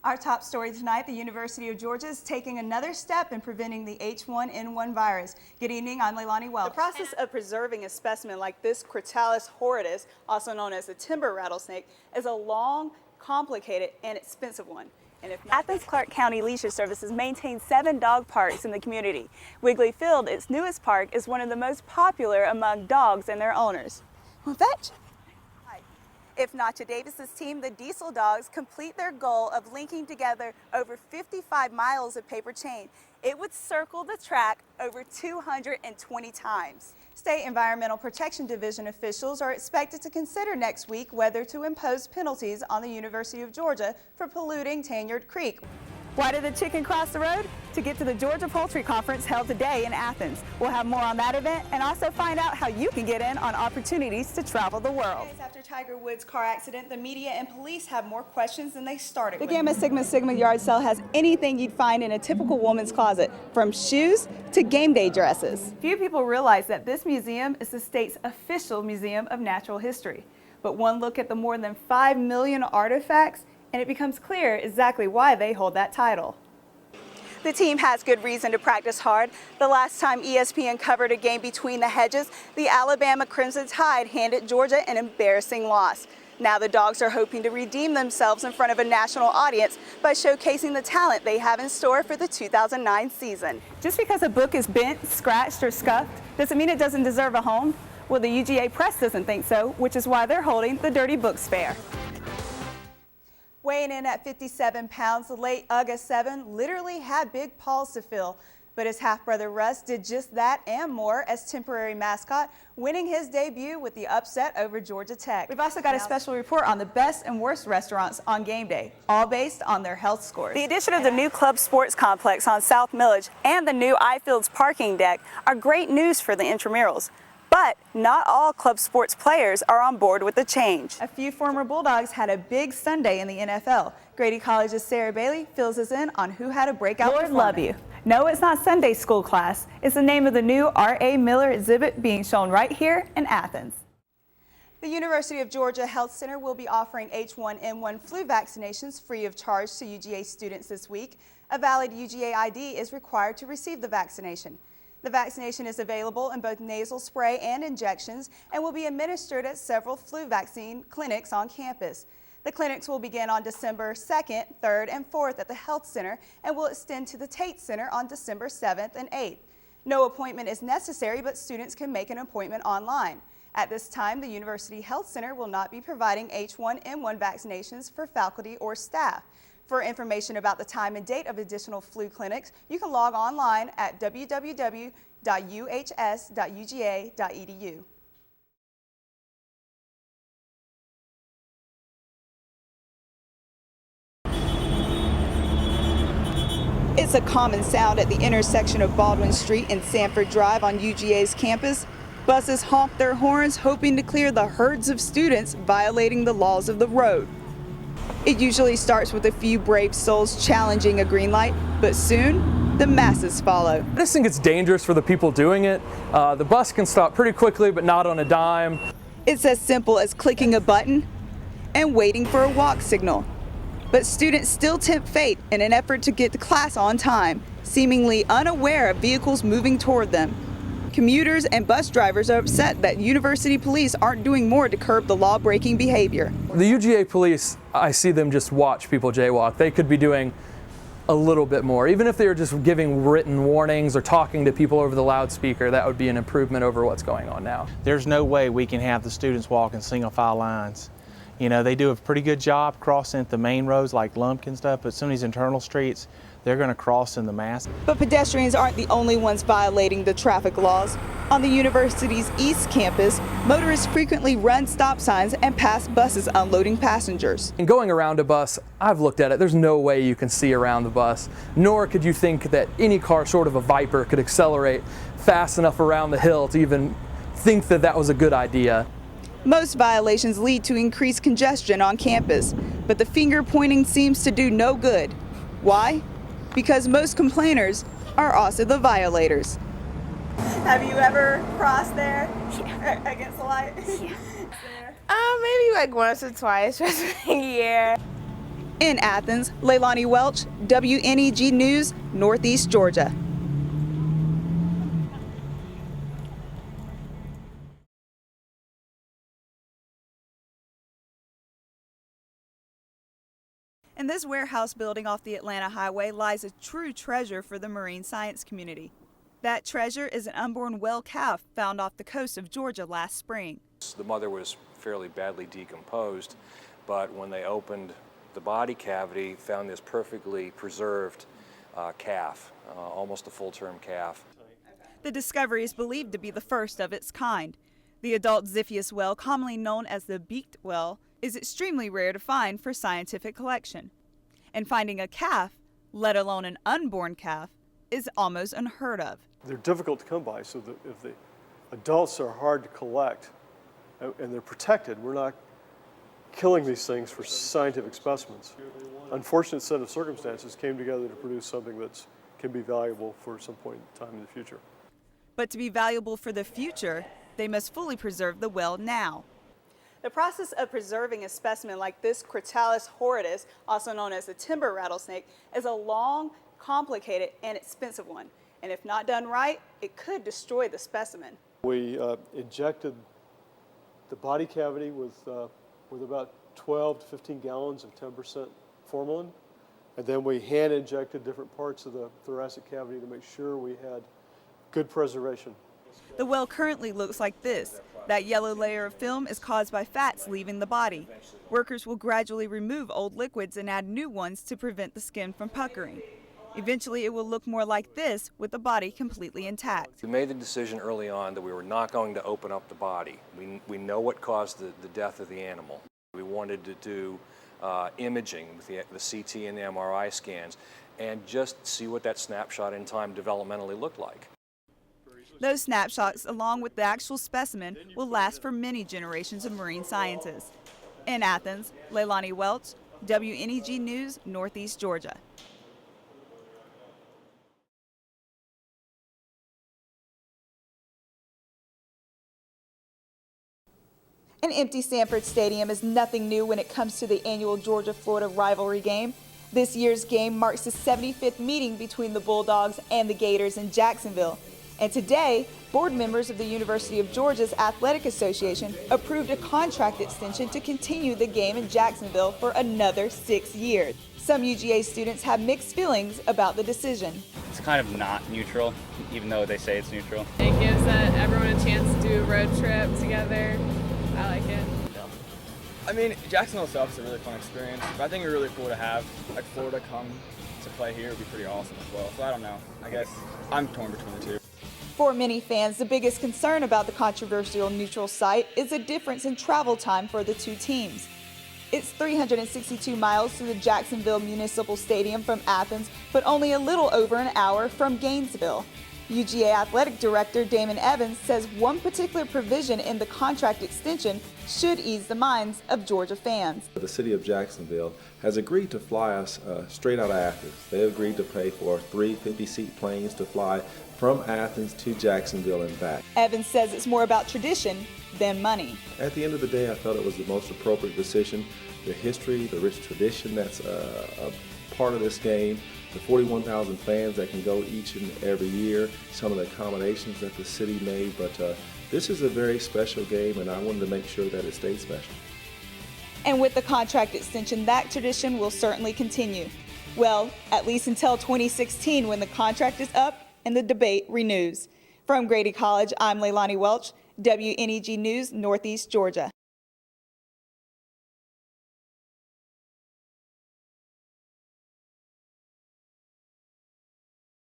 Our top story tonight, the University of Georgia is taking another step in preventing the H1N1 virus. Good evening, I'm LeiLani Welch. The process of preserving a specimen like this Crotalus horridus, also known as the timber rattlesnake, is a long, complicated, and expensive one. And if Athens-Clarke County Leisure Services maintains 7 dog parks in the community. Wiggly Field, its newest park, is one of the most popular among dogs and their owners. Fetch. If Nacha Davis's team, the Diesel Dogs, complete their goal of linking together over 55 miles of paper chain, it would circle the track over 220 times. State Environmental Protection Division officials are expected to consider next week whether to impose penalties on the University of Georgia for polluting Tanyard Creek. Why did the chicken cross the road? To get to the Georgia Poultry Conference held today in Athens. We'll have more on that event and also find out how you can get in on opportunities to travel the world. Days after Tiger Woods' car accident, the media and police have more questions than they started with. The Gamma Sigma Sigma yard sale has anything you'd find in a typical woman's closet, from shoes to game day dresses. Few people realize that this museum is the state's official museum of natural history. But one look at the more than 5 million artifacts and it becomes clear exactly why they hold that title. The team has good reason to practice hard. The last time ESPN covered a game between the hedges, the Alabama Crimson Tide handed Georgia an embarrassing loss. Now the Dogs are hoping to redeem themselves in front of a national audience by showcasing the talent they have in store for the 2009 season. Just because a book is bent, scratched, or scuffed doesn't mean it doesn't deserve a home. Well, the UGA Press doesn't think so, which is why they're holding the Dirty Books Fair. Weighing in at 57 pounds, the late Ugga 7 literally had big paws to fill. But his half-brother Russ did just that and more as temporary mascot, winning his debut with the upset over Georgia Tech. We've also got a special report on the best and worst restaurants on game day, all based on their health scores. The addition of the new club sports complex on South Millage and the new iFields parking deck are great news for the intramurals. But not all club sports players are on board with the change. A few former Bulldogs had a big Sunday in the NFL. Grady College's Sarah Bailey fills us in on who had a breakout performance. Lord love you. No, it's not Sunday school class. It's the name of the new R.A. Miller exhibit being shown right here in Athens. The University of Georgia Health Center will be offering H1N1 flu vaccinations free of charge to UGA students this week. A valid UGA ID is required to receive the vaccination. The vaccination is available in both nasal spray and injections and will be administered at several flu vaccine clinics on campus. The clinics will begin on December 2nd, 3rd, and 4th at the Health Center and will extend to the Tate Center on December 7th and 8th. No appointment is necessary, but students can make an appointment online. At this time, the University Health Center will not be providing H1N1 vaccinations for faculty or staff. For information about the time and date of additional flu clinics, you can log online at www.uhs.uga.edu. It's a common sound at the intersection of Baldwin Street and Sanford Drive on UGA's campus. Buses honk their horns, hoping to clear the herds of students violating the laws of the road. It usually starts with a few brave souls challenging a green light, but soon the masses follow. I just think it's dangerous for the people doing it. The bus can stop pretty quickly, but not on a dime. It's as simple as clicking a button and waiting for a walk signal. But students still tempt fate in an effort to get to class on time, seemingly unaware of vehicles moving toward them. Commuters and bus drivers are upset that university police aren't doing more to curb the law-breaking behavior. The UGA police, I see them just watch people jaywalk. They could be doing a little bit more. Even if they were just giving written warnings or talking to people over the loudspeaker, that would be an improvement over what's going on now. There's no way we can have the students walk in single file lines. You know, they do a pretty good job crossing the main roads like Lumpkin stuff, but some of these internal streets, they're going to cross in the mass. But pedestrians aren't the only ones violating the traffic laws. On the university's East Campus, motorists frequently run stop signs and pass buses unloading passengers. And going around a bus, I've looked at it, there's no way you can see around the bus, nor could you think that any car short of a Viper could accelerate fast enough around the hill to even think that that was a good idea. Most violations lead to increased congestion on campus, but the finger pointing seems to do no good. Why? Because most complainers are also the violators. Have you ever crossed there against the light? Yeah. Maybe like once or twice a year. In Athens, LeiLani Welch, WNEG News, Northeast Georgia. In this warehouse building off the Atlanta Highway lies a true treasure for the marine science community. That treasure is an unborn whale calf found off the coast of Georgia last spring. The mother was fairly badly decomposed, but when they opened the body cavity, found this perfectly preserved calf, almost a full-term calf. The discovery is believed to be the first of its kind. The adult Xiphias whale, commonly known as the beaked whale, is extremely rare to find for scientific collection. And finding a calf, let alone an unborn calf, is almost unheard of. They're difficult to come by, so that if the adults are hard to collect and they're protected, we're not killing these things for scientific specimens. Unfortunate set of circumstances came together to produce something that can be valuable for some point in time in the future. But to be valuable for the future, they must fully preserve the whale now. The process of preserving a specimen like this Crotalus horridus, also known as the timber rattlesnake, is a long, complicated, and expensive one. And if not done right, it could destroy the specimen. We injected the body cavity with about 12 to 15 gallons of 10% formalin. And then we hand injected different parts of the thoracic cavity to make sure we had good preservation. The whale currently looks like this. That yellow layer of film is caused by fats leaving the body. Workers will gradually remove old liquids and add new ones to prevent the skin from puckering. Eventually, it will look more like this with the body completely intact. We made the decision early on that we were not going to open up the body. We know what caused the death of the animal. We wanted to do imaging with the CT and the MRI scans and just see what that snapshot in time developmentally looked like. Those snapshots, along with the actual specimen, will last for many generations of marine scientists. In Athens, LeiLani Welch, WNEG News, Northeast Georgia. An empty Sanford Stadium is nothing new when it comes to the annual Georgia-Florida rivalry game. This year's game marks the 75th meeting between the Bulldogs and the Gators in Jacksonville. And today, board members of the University of Georgia's Athletic Association approved a contract extension to continue the game in Jacksonville for another 6 years. Some UGA students have mixed feelings about the decision. It's kind of not neutral, even though they say it's neutral. It gives everyone a chance to do a road trip together. I like it. I mean, Jacksonville itself is a really fun experience, but I think it's really cool to have like Florida come to play here. Would be pretty awesome as well. So I don't know. I guess I'm torn between the two. For many fans, the biggest concern about the controversial neutral site is the difference in travel time for the two teams. It's 362 miles to the Jacksonville Municipal Stadium from Athens, but only a little over an hour from Gainesville. UGA Athletic Director Damon Evans says one particular provision in the contract extension should ease the minds of Georgia fans. The city of Jacksonville has agreed to fly us straight out of Athens. They agreed to pay for 3 50-seat planes to fly from Athens to Jacksonville and back. Evans says it's more about tradition than money. At the end of the day, I felt it was the most appropriate decision. The history, the rich tradition that's a part of this game, the 41,000 fans that can go each and every year, some of the accommodations that the city made, but this is a very special game and I wanted to make sure that it stayed special. And with the contract extension, that tradition will certainly continue. Well, at least until 2016 when the contract is up and the debate renews. From Grady College, I'm LeiLani Welch, WNEG News, Northeast Georgia.